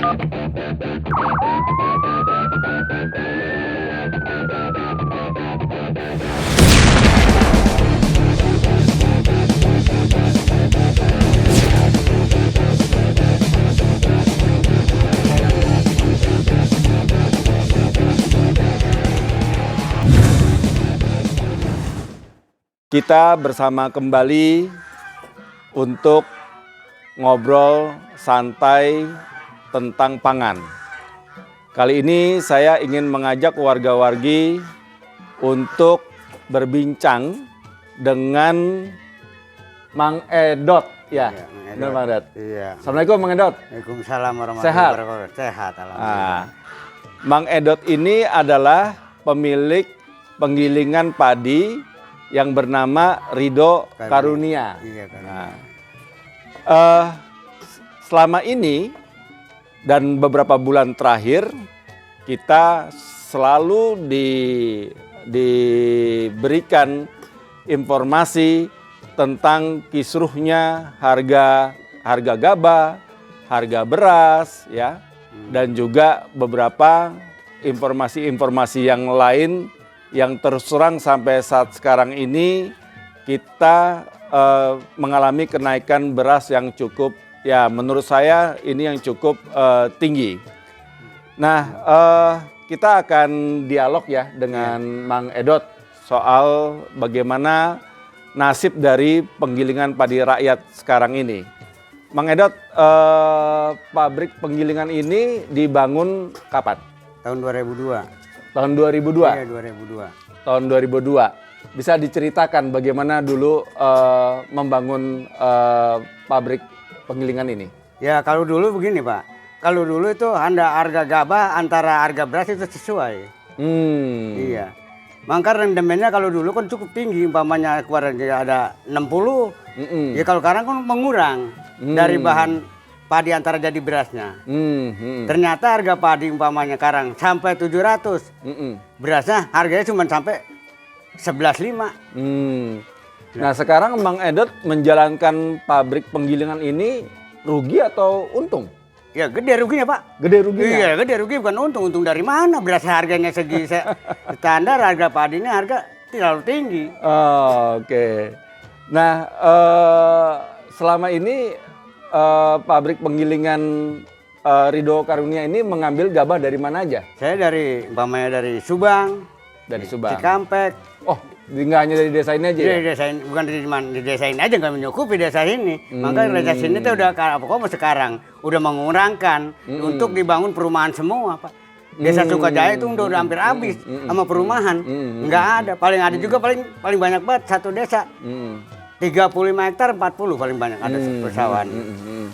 Kita bersama kembali untuk ngobrol santai tentang pangan. Kali ini saya ingin mengajak warga-wargi untuk berbincang dengan Mang Edot. Ya, benar Mang Edot. Iya. Assalamualaikum Mang Edot. Waalaikumsalam warahmatullahi wabarakatuh. Sehat, alhamdulillah. Mang Edot ini adalah pemilik penggilingan padi yang bernama Ridho Karunia. Iya, kan. Nah, selama ini dan beberapa bulan terakhir kita selalu diberikan informasi tentang kisruhnya harga gabah, harga beras, ya, dan juga beberapa informasi-informasi yang lain yang terus terang sampai saat sekarang ini kita mengalami kenaikan beras yang cukup, ya menurut saya ini yang cukup tinggi. Nah, kita akan dialog ya dengan Mang Edot soal bagaimana nasib dari penggilingan padi rakyat sekarang ini. Mang Edot, pabrik penggilingan ini dibangun kapan? Tahun 2002. Tahun 2002? Iya, 2002. Tahun 2002. Bisa diceritakan bagaimana dulu membangun pabrik penggilingan ini? Ya, kalau dulu begini, Pak. Kalau dulu itu harga gabah antara harga beras itu sesuai. Iya. Maka rendemennya kalau dulu kan cukup tinggi, umpamanya keluaran ada 60. Ya kalau sekarang kan mengurang dari bahan padi antara jadi berasnya. Ternyata harga padi umpamanya sekarang sampai 700. Berasnya harganya cuma sampai 11,5. Nah sekarang Mang Edot menjalankan pabrik penggilingan ini rugi atau untung? Ya gede ruginya, Pak. Gede ruginya? Iya gede rugi, bukan untung. Untung dari mana? Beras harganya segi standar, harga padinya harga terlalu tinggi. Oke. Nah selama ini pabrik penggilingan Ridho Karunia ini mengambil gabah dari mana aja? Saya umpamanya dari Subang, dari Subang, Cikampek. Oh, nggak hanya dari desa ini aja? Dari desa ini, bukan di desa ini aja, nggak mencukupi desa ini. Maka desa sini tuh udah pokoknya sekarang udah mengurangkan untuk dibangun perumahan semua, Pak. Desa Sukajaya itu udah hampir habis sama perumahan, nggak ada. Paling ada juga paling banyak banget satu desa. 35 hektar 40 paling banyak ada persawahan.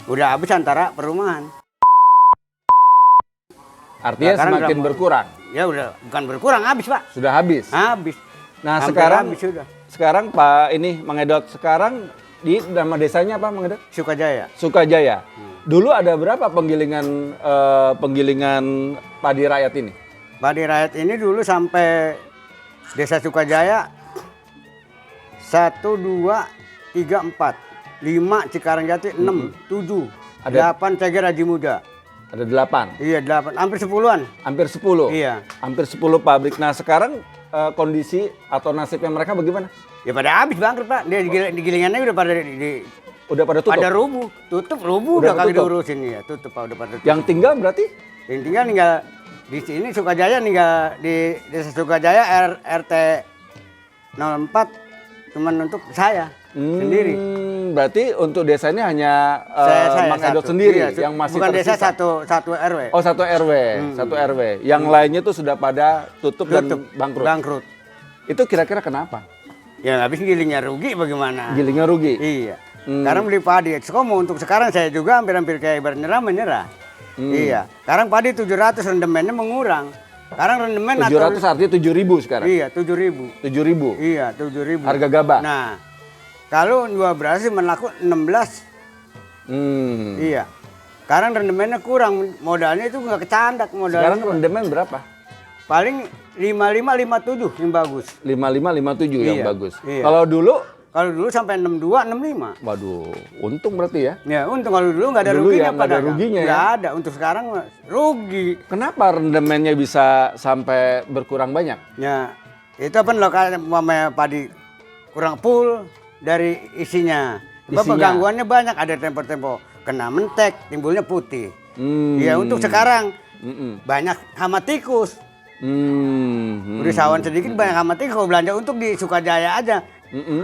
Udah habis antara perumahan. Artinya nah, semakin berkurang. Ya udah bukan berkurang, habis, Pak. Sudah habis. Habis. Nah, hampir sekarang habis sudah. Sekarang Pak ini Mang Edot sekarang di nama desanya apa Mang Edot? Sukajaya. Sukajaya. Dulu ada berapa penggilingan padi rakyat ini? Padi rakyat ini dulu sampai desa Sukajaya 1, 2, 3, 4, 5 Cikarang-Jati, 6, 7, 8 Ceger Haji Muda. Ada 8? Iya 8, hampir 10-an. Hampir 10? Iya. Hampir 10 pabrik. Nah sekarang kondisi atau nasibnya mereka bagaimana? Ya pada habis bangkrut, Pak. Dia digilingannya udah pada udah pada tutup? Pada rubuh. Rubuh udah kagak diurusin ya. Tutup, Pak, udah pada tutup. Yang tinggal berarti? Yang tinggal di sini Sukajaya, tinggal di desa Sukajaya RT 04 cuman untuk saya sendiri. Berarti untuk desa ini hanya Mang Edot sendiri yang masih bukan tersisa? Desa satu RW. Oh, satu RW. Satu RW. Yang lainnya tuh sudah pada tutup dan bangkrut. Bangkrut. Itu kira-kira kenapa? Ya habis gilingnya rugi bagaimana? Gilingnya rugi? Iya. Sekarang beli padi. Untuk sekarang saya juga hampir kayak menyerah. Iya. Sekarang padi 700, rendemennya mengurang. Sekarang rendemen 700 artinya 7.000 sekarang? Iya, 7.000. 7.000? Iya, 7.000. Harga gabah? Nah, kalau dua beras sih menaku 16. Iya. Sekarang rendemennya kurang, modalnya itu nggak kecandak modalnya. Sekarang rendemen berapa? Paling 55, 57 yang bagus. 55, 57 yang bagus. Iya. Kalau dulu Kalau dulu sampai 62, 65. Waduh, untung berarti ya. Ya, untung kalau dulu nggak ada Dulu ruginya ya, nggak ada pedagang. ruginya ya. Nggak ada, untuk sekarang rugi. Kenapa rendemennya bisa sampai berkurang banyak? Ya, itu apa lokal namanya padi kurang full dari isinya. Sebab gangguannya banyak, ada tempo-tempo kena mentek, timbulnya putih. Ya, untuk sekarang banyak hama tikus. Usahawan sedikit banyak hama tikus. Kalau belanja untuk di Sukajaya aja,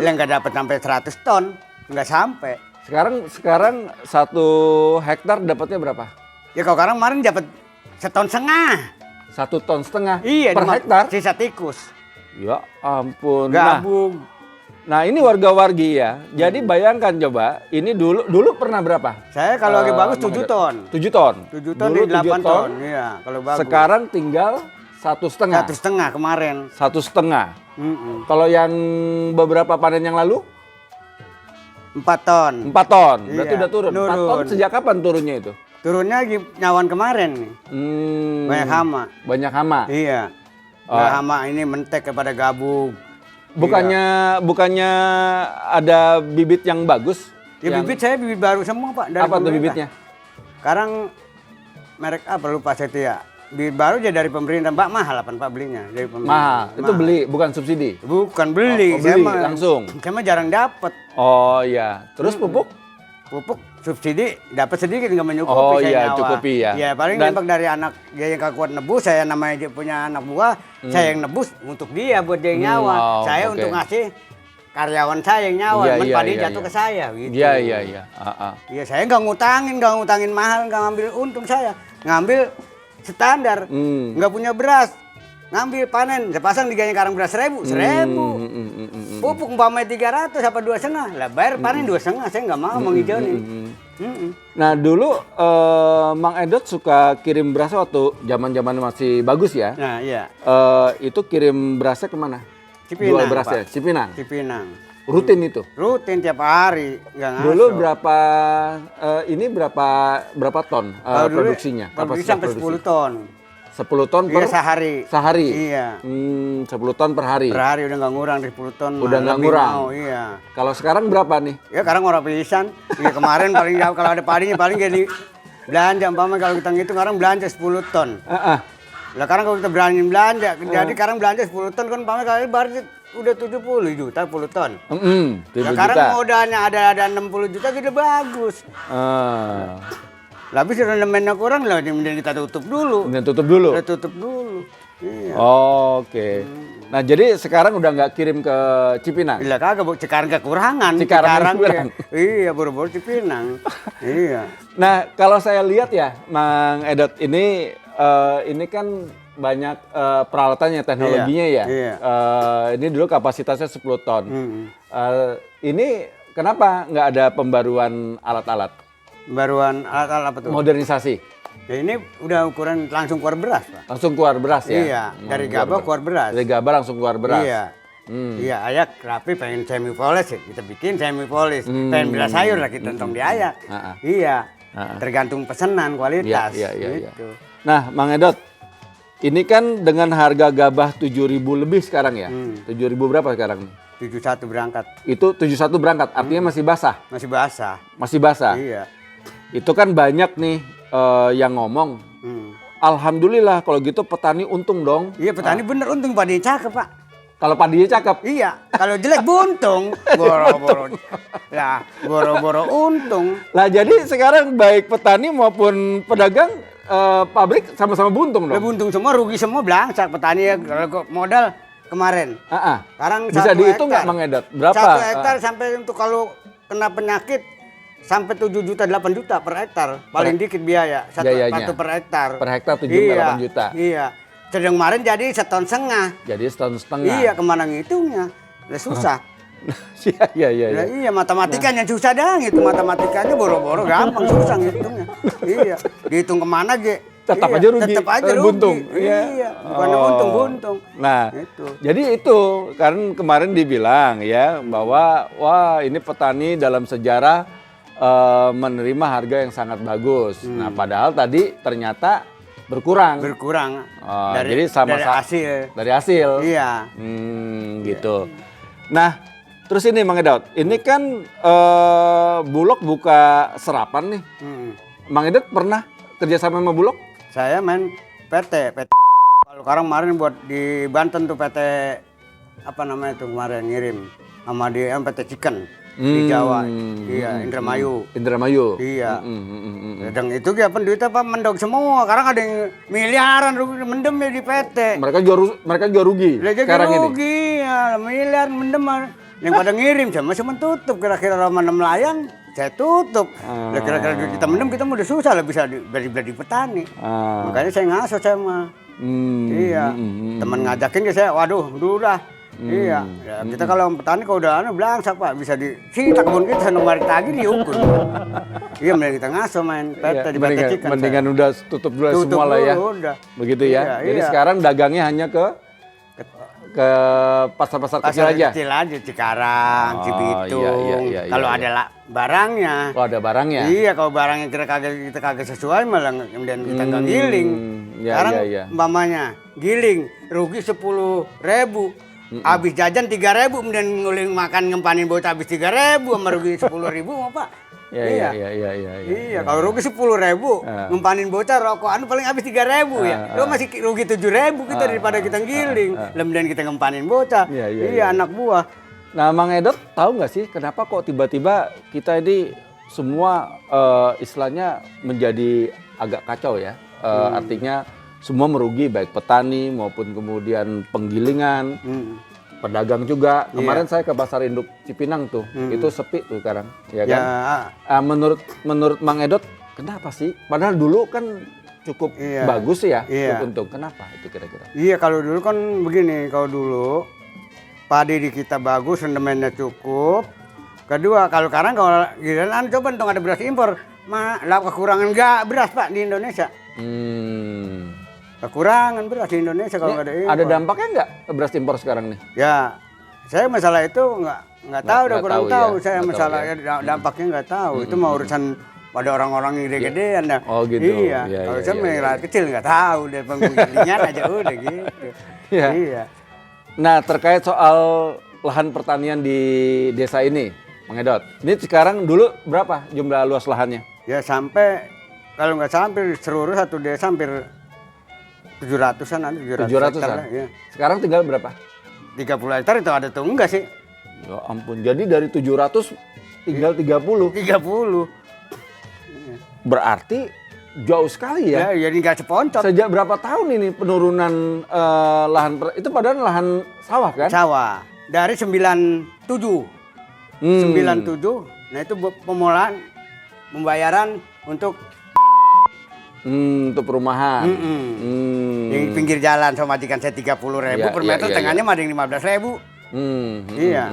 yang nggak dapat sampai 100 ton, nggak sampai. Sekarang 1 hektar dapatnya berapa? Ya kalau sekarang kemarin dapat 1,5 ton. 1,5 ton Iya, per hektar? Sisa tikus. Ya ampun. Gabung. Nah ini warga-wargi ya. Jadi bayangkan coba, ini dulu pernah berapa? Saya kalau lagi bagus 7 ton. 7 ton. 7 ton Dulu di 8 7 ton. Iya, kalau bagus. Sekarang tinggal 1,5. 1,5 kemarin. 1,5. Kalau yang beberapa panen yang lalu? 4 ton. 4 ton. Berarti Iya, udah turun. 4 ton sejak kapan turunnya itu? Turunnya nyawan kemarin nih. Banyak hama. Banyak hama. Iya. Hama ini mentek kepada gabung. Bukannya ada bibit yang bagus? Ya bibit saya bibit baru semua Pak. Dari apa tuh pemerintah. bibitnya? Sekarang merek apa lupa saya tuh ya. Bibit baru aja dari pemerintah. Pak mahal apa Pak belinya? Dari pemerintah. Mahal. Itu beli, bukan subsidi? Bukan beli. Beli saya langsung? Saya mah jarang dapat. Oh iya. Terus pupuk? Pupuk subsidi dapat sedikit nggak mencukupi. Oh saya iya, nyawa. cukupi ya. Ya paling nembak dari anak dia yang kagak kuat nebus. Saya namanya dia punya anak buah. Saya yang nebus untuk dia buat dia yang nyawa. Saya untuk ngasih karyawan saya yang nyawa. Padi jatuh ke saya gitu. Iya. Iya saya nggak ngutangin mahal, nggak ngambil untung saya. Ngambil standar, nggak punya beras. Ngambil panen, sepasang diganya karang beras 1.000. Pupuk umpamanya 300 apa 2,5. Lah bayar panen 2,5, saya nggak mau menghijauin. Nah dulu Mang Edot suka kirim beras waktu zaman masih bagus ya. Nah iya. Itu kirim berasnya kemana? Cipinang, jual berasnya, Pak. Cipinang. Cipinang. Rutin itu. Rutin tiap hari, nggak ngaso. Dulu berapa ton produksinya? Produksi sampai 10 ton. 10 ton per sehari. Sehari. Iya. 10 ton per hari. Per hari udah nggak ngurang dari 10 ton. Udah nggak ngurang. Iya. Kalau sekarang berapa nih? Ya sekarang orang pisan. Iya kemarin paling jauh kalau ada padinya paling jadi belanja umpama kalau kita ngitung sekarang belanja 10 ton. Lah sekarang kalau kita berani belanja, jadi sekarang belanja 10 ton kan umpama kali baru udah 70 juta 10 ton. Sekarang modalnya ada 60 juta gitu bagus. Habis rendemennya kurang lah, kemudian kita tutup dulu. Kita tutup dulu. Iya. Oke. Nah jadi sekarang udah nggak kirim ke Cipinang? Iya kagak, sekarang kekurangan. Cikarang. Iya, buru-buru Cipinang. Iya. Nah kalau saya lihat ya, Mang Edot ini kan banyak peralatannya, teknologinya ya. Iya. Ini dulu kapasitasnya 10 ton. Ini kenapa nggak ada pembaruan alat-alat? Baruan alat-alat apa tuh? Modernisasi. Ya ini udah ukuran langsung keluar beras, Pak. Langsung keluar beras ya? Iya, dari gabah keluar beras. Dari gabah langsung keluar beras. Iya. Iya, ayak rapi pengen semi polis ya. Kita bikin semi polis. Pengen beras sayur lah kita tong di ayak. Iya. Tergantung pesanan kualitas. Iya. Gitu. Nah, Mang Edot, ini kan dengan harga gabah 7.000 lebih sekarang ya? 7.000 berapa sekarang? 71 berangkat. Itu 71 berangkat, artinya masih basah? Masih basah. Masih basah? Iya. Itu kan banyak nih yang ngomong, alhamdulillah kalau gitu petani untung dong. Iya petani bener untung padi cakep Pak. Kalau padinya cakep? Iya, kalau jelek buntung. Boro-boro. Ya, boro-boro untung. Lah jadi sekarang baik petani maupun pedagang pabrik sama-sama buntung dong? Buntung semua, rugi semua belangsak petani ya kalau modal kemarin. Sekarang bisa dihitung nggak Mang Edot? Berapa? 1 hektar sampai untuk kalau kena penyakit sampai 7 juta 8 juta per hektar. Paling dikit biaya. Satu per hektar. Per hektar 7-8 juta. Iya. Sedang kemarin jadi 1,5 ton. Jadi 1,5 ton. Iya, kemana ngitungnya? Udah susah. Iya. Iya, matematikanya susah dah gitu. Matematikanya boro-boro gampang, susah ngitungnya. Iya. Dihitung kemana ge? Tetap aja rugi. Tetap aja rugi. Buntung. Iya. Bukan buntung. Nah, jadi itu kan kemarin dibilang ya bahwa wah ini petani dalam sejarah menerima harga yang sangat bagus. Nah, padahal tadi ternyata berkurang. Jadi dari hasil. Dari hasil. Iya. Gitu. Nah, Terus ini Mang Edot, ini kan Bulog buka serapan nih. Mang Edot pernah kerjasama sama Bulog? Saya main PT. Kalau sekarang kemarin buat di Banten tuh PT apa namanya tuh kemarin ngirim sama di PT Chicken di Jawa. Iya, Indramayu. Indramayu. Iya. Dan itu dia duitnya Pak mendok semua. Sekarang ada yang miliaran mendem ya di PT. Mereka juga rugi sekarang ini. Rugi, ya, miliar mendem. Yang pada ngirim saya masih tutup kira-kira mana melayang saya tutup. Kira-kira duit kita mendem kita udah susah lah bisa beli petani. Makanya saya ngaso saya mah. Iya. Teman ngajakin ke saya, waduh, udah. Iya, ya, kita kalau petani kalau udah belangsak Pak bisa sita kebun kita nomor lagi diukur. Iya, mending kita ngaso main PT di PT Chicken. Mendingan udah tutup dulu semua lah ya. Udah. Begitu ya. Jadi sekarang dagangnya hanya ke pasar-pasar kecil aja. Kecil aja, Cikarang, Cibitung. Iya, kalau ada barangnya. Kalau ada barangnya. Iya, kalau barangnya kita kagak sesuai malah kemudian kita nggak giling. Sekarang umpamanya giling rugi 10.000. Habis jajan 3.000, kemudian nguling makan ngempanin bocah habis 3.000 sama rugi 10.000 mau Pak. Iya. Kalau rugi 10.000, ngempanin bocah rokokan paling habis 3.000 ya. Lo masih rugi 7.000 kita daripada kita giling. Kemudian kita ngempanin bocah. Iya, anak buah. Nah, Mang Edot tahu nggak sih kenapa kok tiba-tiba kita ini semua istilahnya menjadi agak kacau ya? Artinya semua merugi baik petani maupun kemudian penggilingan, pedagang juga. Kemarin saya ke Pasar Induk Cipinang tuh, itu sepi tuh sekarang, ya kan? Menurut Mang Edot, kenapa sih? Padahal dulu kan cukup bagus ya, cukup untung. Kenapa itu kira-kira? Iya, kalau dulu kan begini, kalau dulu padi di kita bagus, rendemennya cukup. Kedua, kalau sekarang kalau giliran coba dong ada beras impor, kekurangan nggak beras Pak di Indonesia. Kekurangan beras di Indonesia kalau nggak ada impor. Ada dampaknya nggak beras impor sekarang nih? Ya, saya masalah itu nggak tahu, udah kurang tahu. Saya masalahnya dampaknya nggak tahu. Itu mau urusan pada orang-orang yang gede-gedean. Oh gitu. Iya. Kalau saya rakyat kecil nggak tahu, dari penggilingan aja udah gitu. Iya. Nah, terkait soal lahan pertanian di desa ini, Mang Edot. Ini sekarang dulu berapa jumlah luas lahannya? Ya sampai kalau nggak sampai seluruh satu desa hampir 700-an ada 700-an. Ya. Sekarang tinggal berapa? 30 hektar itu ada tuh enggak sih? Ya ampun. Jadi dari 700 tinggal 30. 30. Berarti jauh sekali ya. Ya, jadi nggak seponcot. Sejak berapa tahun ini penurunan lahan itu padahal lahan sawah kan? Sawah. Dari 97. 97. Nah, itu pemulaan pembayaran untuk perumahan. Di pinggir jalan sama majikan saya 30.000 per meter, tengahnya mah ada yang 15.000. Iya.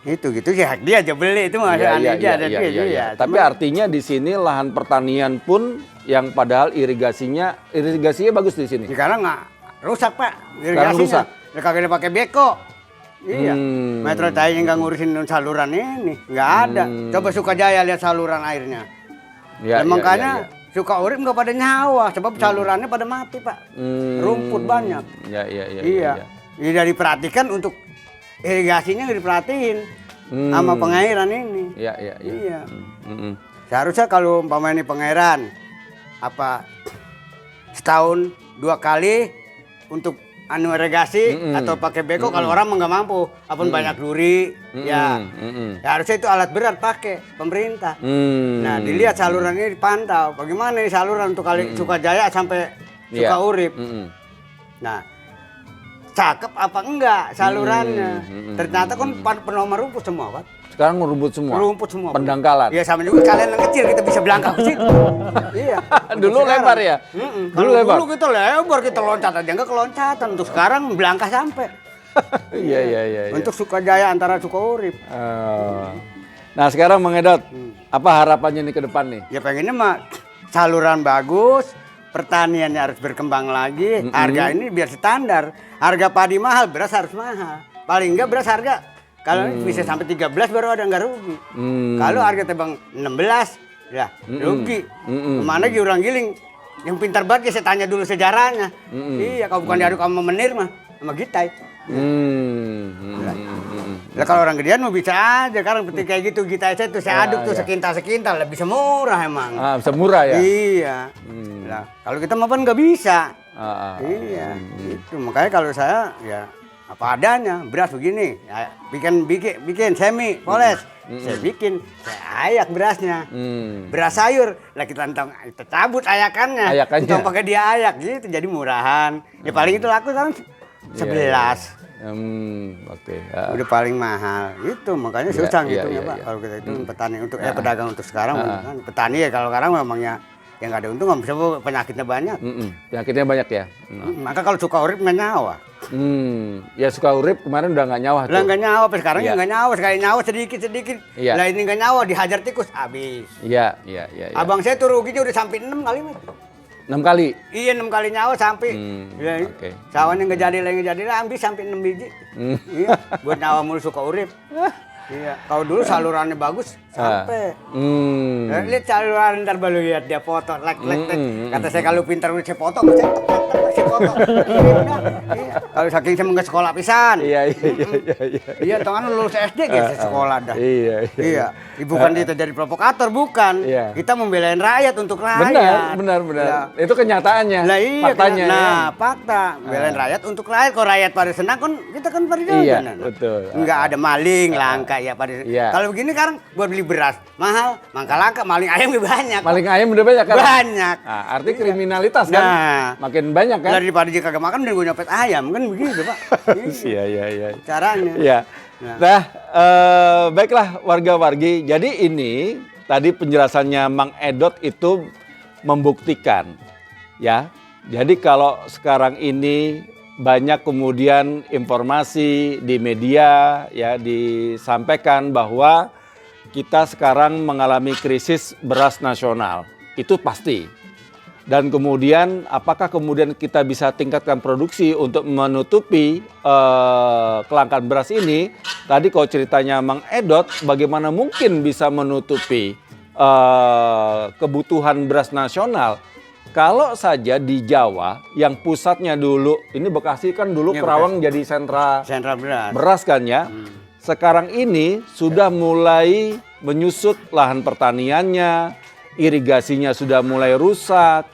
Itu gitu sih hak dia aja beli itu mah aneh aja ada dia. Tapi artinya di sini lahan pertanian pun yang padahal irigasinya bagus di sini. Sekarang nggak rusak Pak irigasinya. Rusak. Kagak pakai beko. Iya. Metro Jaya nggak ngurusin saluran ini, nggak ada. Coba Sukajaya lihat saluran airnya. Makanya suka urip nggak pada nyawa, sebab salurannya pada mati Pak. Rumput banyak. Iya. Jadi diperhatikan untuk irigasinya diperhatiin sama pengairan ini. Iya. Seharusnya kalau umpama ini pengairan setahun 2 kali untuk irigasi atau pakai beko kalau orang nggak mampu, apun banyak duri, harusnya itu alat berat pakai pemerintah. Nah, dilihat saluran ini dipantau, bagaimana nih saluran untuk kali Sukajaya sampai Sukaurip. Nah, cakep apa enggak salurannya? Ternyata kan penuh sama rumput semua, Pak. Sekarang rumput semua. Rumput semua. Pendangkalan. Iya, sama juga kalian yang kecil kita bisa belangkah ke situ. Iya. Dulu lebar ya? Dulu lebar. Dulu kita lebar, kita loncat aja enggak keloncatan. Untuk sekarang belangkah sampai. Iya. Untuk Sukajaya antara Sukaurip. Nah, sekarang Mang Edot, apa harapannya nih ke depan nih? Ya pengennya mah saluran bagus, pertaniannya harus berkembang lagi, harga ini biar standar. Harga padi mahal, beras harus mahal. Paling enggak beras harga kalau bisa sampai 13 baru ada nggak rugi. Kalau harga tebang 16, ya rugi. Kemana lagi orang giling? Yang pintar banget ya saya tanya dulu sejarahnya. Iya, kalau bukan diaduk sama Menir mah, sama Gitai. Lah kalau orang gedean mau bisa aja kan seperti kayak gitu kita aja tuh saya aduk tuh sekintal lah bisa murah emang. Bisa murah ya? Iya. Lah kalau kita mapan nggak bisa. Iya. Itu makanya kalau saya ya apa adanya, beras begini, ya, bikin semi poles. Saya bikin, saya ayak berasnya. Beras sayur, lah kita cabut ayakannya. Kita pakai dia ayak gitu jadi murahan. Ya paling itu laku kan 11. Oke. Udah paling mahal. Itu makanya susah ngitungnya, Pak. Kalau kita itu petani untuk pedagang untuk sekarang kan petani ya kalau sekarang memangnya yang nggak ada untung nggak bisa, penyakitnya banyak. Penyakitnya banyak ya. Maka kalau suka urip nggak nyawa. Ya suka urip kemarin udah nggak nyawa tuh. Lah nggak nyawa, sampai sekarang nggak nyawa. Sekali nyawa sedikit. Lah ini nggak nyawa, dihajar tikus habis. Iya. Abang saya tuh ruginya udah sampai 6 kali, Mas. 6 kali? Iya 6 kali nyawa sampai. Sawannya nggak jadi lah, habis sampai 6 biji. Iya, buat nyawa mulu suka urip. Iya, kalau dulu salurannya bagus sampai. Lihat saluran ntar baru lihat dia foto, like. Kata saya kalau pintar udah saya foto, saya foto. Iya. Kalau saking saya nggak sekolah pisan. Iya. Iya, tangan lulus SD gitu sekolah dah. Iya. Bukan kita jadi provokator, bukan. Iya. Kita membelain rakyat untuk rakyat. Benar. Itu kenyataannya. Lah iya, faktanya. Fakta. Belain rakyat untuk rakyat. Kalau rakyat pada senang kan kita kan pada jalan. Iya, betul. Enggak ada maling, langka ya pada. Kalau begini kan buat beli beras mahal, langka, maling ayam lebih banyak. Maling ayam udah banyak kan? Banyak. Nah, arti kriminalitas kan makin banyak kan? Daripada jika kagak makan dan gue nyopet ayam kan begitu, Pak. Iya. Caranya. Iya. Nah, baiklah warga-wargi. Jadi ini tadi penjelasannya Mang Edot itu membuktikan ya. Jadi kalau sekarang ini banyak kemudian informasi di media ya disampaikan bahwa kita sekarang mengalami krisis beras nasional. Itu pasti. Dan kemudian apakah kemudian kita bisa tingkatkan produksi untuk menutupi kelangkaan beras ini? Tadi kalau ceritanya Mang Edot, bagaimana mungkin bisa menutupi kebutuhan beras nasional? Kalau saja di Jawa yang pusatnya dulu, ini Bekasi kan dulu Kerawang jadi sentra beras kan ya. Sekarang ini sudah mulai menyusut lahan pertaniannya, irigasinya sudah mulai rusak,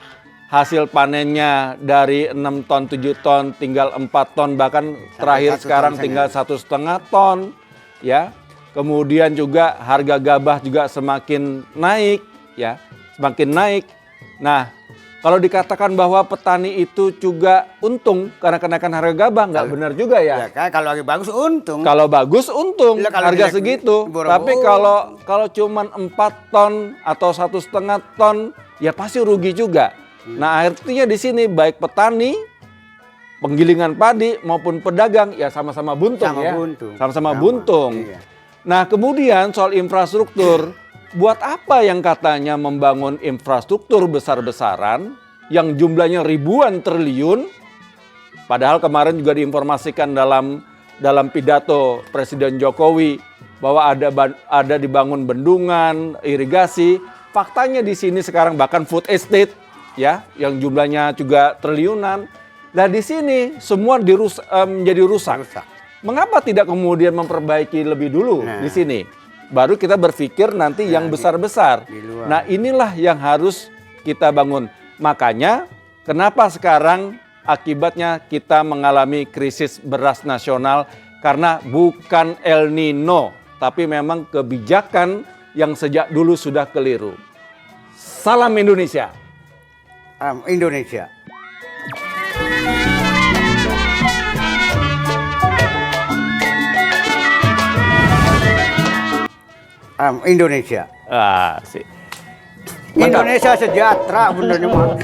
hasil panennya dari 6 ton, 7 ton tinggal 4 ton, bahkan terakhir sekarang tinggal 1,5 ton. Ya. Kemudian juga harga gabah juga semakin naik, ya, semakin naik. Nah, kalau dikatakan bahwa petani itu juga untung karena kenaikan harga gabah, nggak benar juga ya. Ya kalau lagi bagus untung. Kalau bagus untung, harga segitu. Tapi kalau cuman 4 ton atau 1,5 ton, ya pasti rugi juga. Nah, artinya di sini baik petani, penggilingan padi maupun pedagang ya sama-sama buntung ya. Sama-sama buntung. Iya. Nah, kemudian soal infrastruktur. Buat apa yang katanya membangun infrastruktur besar-besaran yang jumlahnya ribuan triliun, padahal kemarin juga diinformasikan dalam pidato Presiden Jokowi bahwa ada dibangun bendungan, irigasi. Faktanya di sini sekarang bahkan food estate ya yang jumlahnya juga triliunan. Nah, di sini semua menjadi rusak. Mengapa tidak kemudian memperbaiki lebih dulu di sini? Baru kita berpikir nanti yang besar-besar. Nah, inilah yang harus kita bangun. Makanya kenapa sekarang akibatnya kita mengalami krisis beras nasional, karena bukan El Nino, tapi memang kebijakan yang sejak dulu sudah keliru. Salam Indonesia. Indonesia. Indonesia. Sih. Indonesia sejahtera benernya mah.